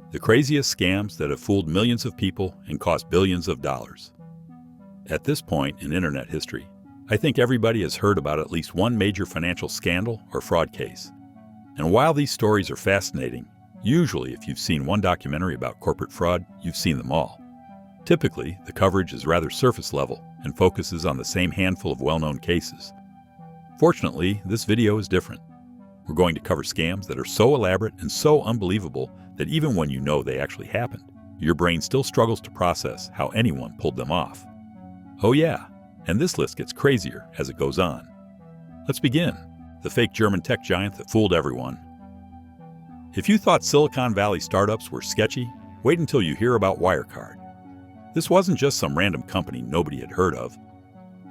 The craziest scams that have fooled millions of people and cost billions of dollars. At this point in internet history, I think everybody has heard about at least one major financial scandal or fraud case. And while these stories are fascinating, usually if you've seen one documentary about corporate fraud, you've seen them all. Typically, the coverage is rather surface level and focuses on the same handful of well-known cases. Fortunately, this video is different. We're going to cover scams that are so elaborate and so unbelievable that even when you know they actually happened, your brain still struggles to process how anyone pulled them off. Oh yeah, and this list gets crazier as it goes on. Let's begin. The fake German tech giant that fooled everyone. If you thought Silicon Valley startups were sketchy, wait until you hear about Wirecard. This wasn't just some random company nobody had heard of.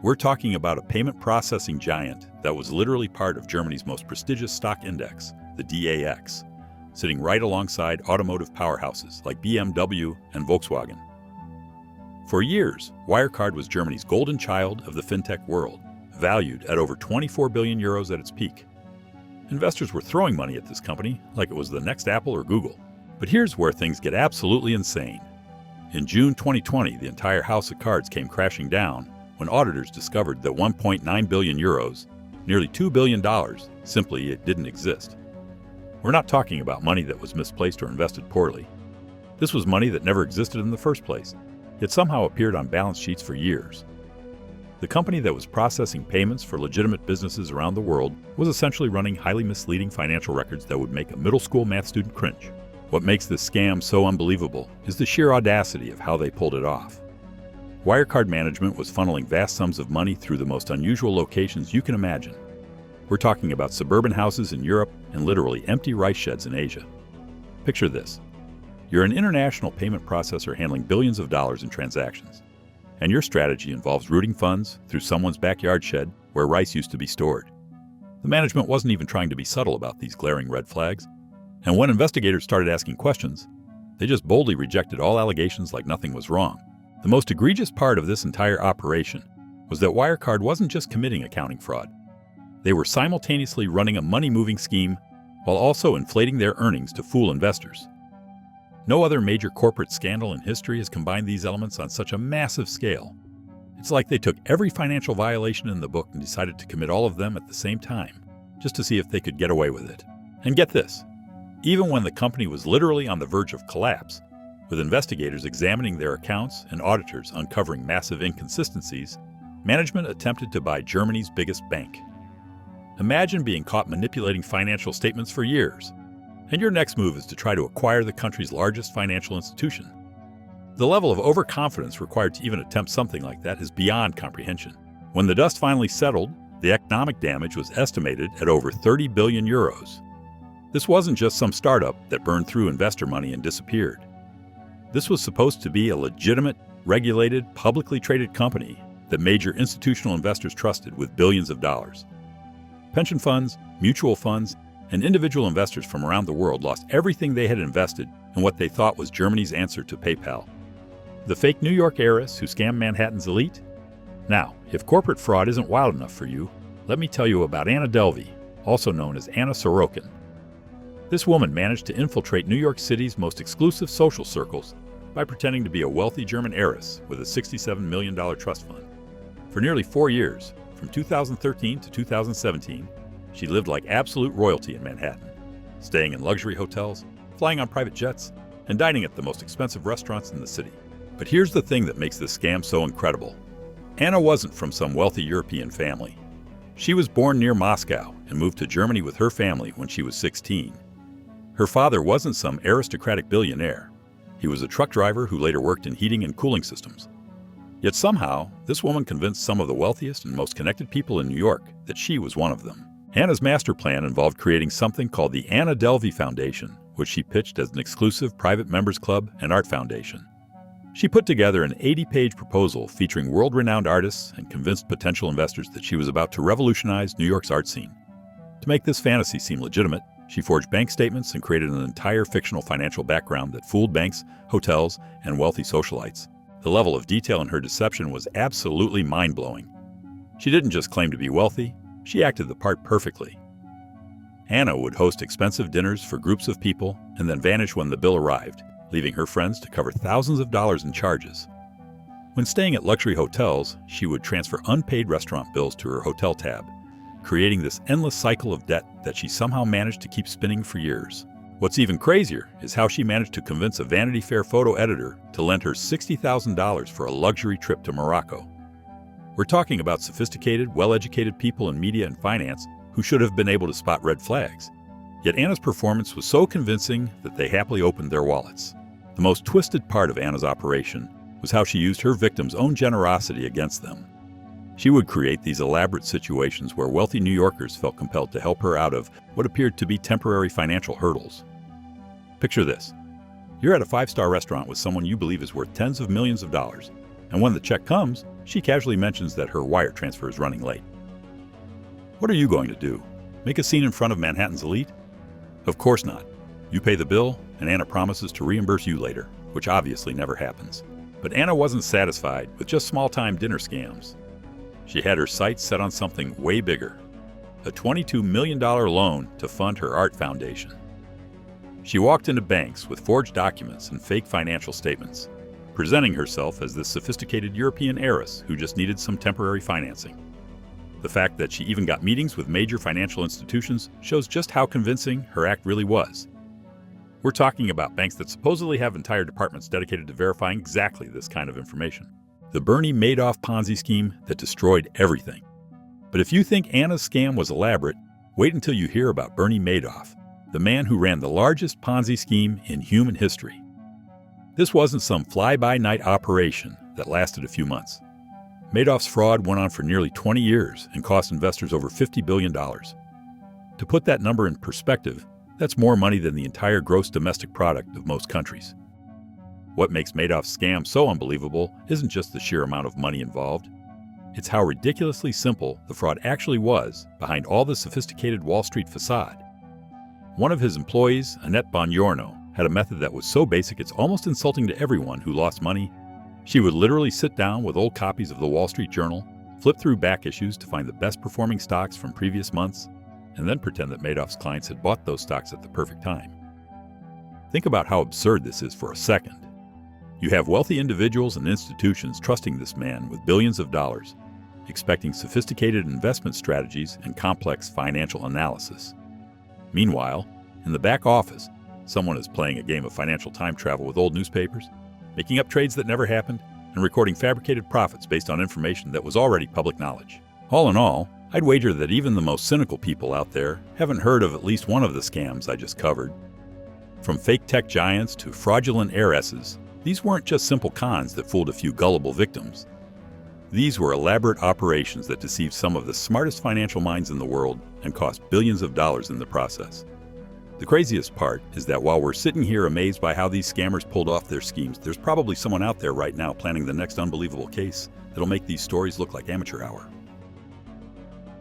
We're talking about a payment processing giant that was literally part of Germany's most prestigious stock index, the DAX, sitting right alongside automotive powerhouses like BMW and Volkswagen. For years, Wirecard was Germany's golden child of the fintech world, valued at over 24 billion euros at its peak. Investors were throwing money at this company like it was the next Apple or Google. But here's where things get absolutely insane. In June 2020, the entire house of cards came crashing down when auditors discovered that 1.9 billion euros, nearly $2 billion, simply it didn't exist. We're not talking about money that was misplaced or invested poorly. This was money that never existed in the first place, yet somehow appeared on balance sheets for years. The company that was processing payments for legitimate businesses around the world was essentially running highly misleading financial records that would make a middle school math student cringe. What makes this scam so unbelievable is the sheer audacity of how they pulled it off. Wirecard management was funneling vast sums of money through the most unusual locations you can imagine. We're talking about suburban houses in Europe and literally empty rice sheds in Asia. Picture this. You're an international payment processor handling billions of dollars in transactions, and your strategy involves routing funds through someone's backyard shed where rice used to be stored. The management wasn't even trying to be subtle about these glaring red flags, and when investigators started asking questions, they just boldly rejected all allegations like nothing was wrong. The most egregious part of this entire operation was that Wirecard wasn't just committing accounting fraud. They were simultaneously running a money-moving scheme while also inflating their earnings to fool investors. No other major corporate scandal in history has combined these elements on such a massive scale. It's like they took every financial violation in the book and decided to commit all of them at the same time, just to see if they could get away with it. And get this, even when the company was literally on the verge of collapse, with investigators examining their accounts and auditors uncovering massive inconsistencies, management attempted to buy Germany's biggest bank. Imagine being caught manipulating financial statements for years, and your next move is to try to acquire the country's largest financial institution. The level of overconfidence required to even attempt something like that is beyond comprehension. When the dust finally settled, the economic damage was estimated at over 30 billion euros. This wasn't just some startup that burned through investor money and disappeared. This was supposed to be a legitimate, regulated, publicly traded company that major institutional investors trusted with billions of dollars. Pension funds, mutual funds, and individual investors from around the world lost everything they had invested in what they thought was Germany's answer to PayPal. The fake New York heiress who scammed Manhattan's elite? Now, if corporate fraud isn't wild enough for you, let me tell you about Anna Delvey, also known as Anna Sorokin. This woman managed to infiltrate New York City's most exclusive social circles by pretending to be a wealthy German heiress with a $67 million trust fund. For nearly 4 years, from 2013 to 2017, she lived like absolute royalty in Manhattan, staying in luxury hotels, flying on private jets, and dining at the most expensive restaurants in the city. But here's the thing that makes this scam so incredible. Anna wasn't from some wealthy European family. She was born near Moscow and moved to Germany with her family when she was 16. Her father wasn't some aristocratic billionaire. He was a truck driver who later worked in heating and cooling systems. Yet somehow, this woman convinced some of the wealthiest and most connected people in New York that she was one of them. Anna's master plan involved creating something called the Anna Delvey Foundation, which she pitched as an exclusive private members club and art foundation. She put together an 80-page proposal featuring world-renowned artists and convinced potential investors that she was about to revolutionize New York's art scene. To make this fantasy seem legitimate, she forged bank statements and created an entire fictional financial background that fooled banks, hotels, and wealthy socialites. The level of detail in her deception was absolutely mind-blowing. She didn't just claim to be wealthy, she acted the part perfectly. Anna would host expensive dinners for groups of people and then vanish when the bill arrived, leaving her friends to cover thousands of dollars in charges. When staying at luxury hotels, she would transfer unpaid restaurant bills to her hotel tab, creating this endless cycle of debt that she somehow managed to keep spinning for years. What's even crazier is how she managed to convince a Vanity Fair photo editor to lend her $60,000 for a luxury trip to Morocco. We're talking about sophisticated, well-educated people in media and finance who should have been able to spot red flags. Yet Anna's performance was so convincing that they happily opened their wallets. The most twisted part of Anna's operation was how she used her victims' own generosity against them. She would create these elaborate situations where wealthy New Yorkers felt compelled to help her out of what appeared to be temporary financial hurdles. Picture this. You're at a five-star restaurant with someone you believe is worth tens of millions of dollars, and when the check comes, she casually mentions that her wire transfer is running late. What are you going to do? Make a scene in front of Manhattan's elite? Of course not. You pay the bill, and Anna promises to reimburse you later, which obviously never happens. But Anna wasn't satisfied with just small-time dinner scams. She had her sights set on something way bigger, a $22 million loan to fund her art foundation. She walked into banks with forged documents and fake financial statements, presenting herself as this sophisticated European heiress who just needed some temporary financing. The fact that she even got meetings with major financial institutions shows just how convincing her act really was. We're talking about banks that supposedly have entire departments dedicated to verifying exactly this kind of information. The Bernie Madoff Ponzi scheme that destroyed everything. But if you think Anna's scam was elaborate, wait until you hear about Bernie Madoff, the man who ran the largest Ponzi scheme in human history. This wasn't some fly-by-night operation that lasted a few months. Madoff's fraud went on for nearly 20 years and cost investors over $50 billion. To put that number in perspective, that's more money than the entire gross domestic product of most countries. What makes Madoff's scam so unbelievable isn't just the sheer amount of money involved. It's how ridiculously simple the fraud actually was behind all the sophisticated Wall Street facade. One of his employees, Annette Bongiorno, had a method that was so basic it's almost insulting to everyone who lost money. She would literally sit down with old copies of the Wall Street Journal, flip through back issues to find the best performing stocks from previous months, and then pretend that Madoff's clients had bought those stocks at the perfect time. Think about how absurd this is for a second. You have wealthy individuals and institutions trusting this man with billions of dollars, expecting sophisticated investment strategies and complex financial analysis. Meanwhile, in the back office, someone is playing a game of financial time travel with old newspapers, making up trades that never happened, and recording fabricated profits based on information that was already public knowledge. All in all, I'd wager that even the most cynical people out there haven't heard of at least one of the scams I just covered. From fake tech giants to fraudulent heiresses, these weren't just simple cons that fooled a few gullible victims. These were elaborate operations that deceived some of the smartest financial minds in the world and cost billions of dollars in the process. The craziest part is that while we're sitting here amazed by how these scammers pulled off their schemes, there's probably someone out there right now planning the next unbelievable case that'll make these stories look like amateur hour.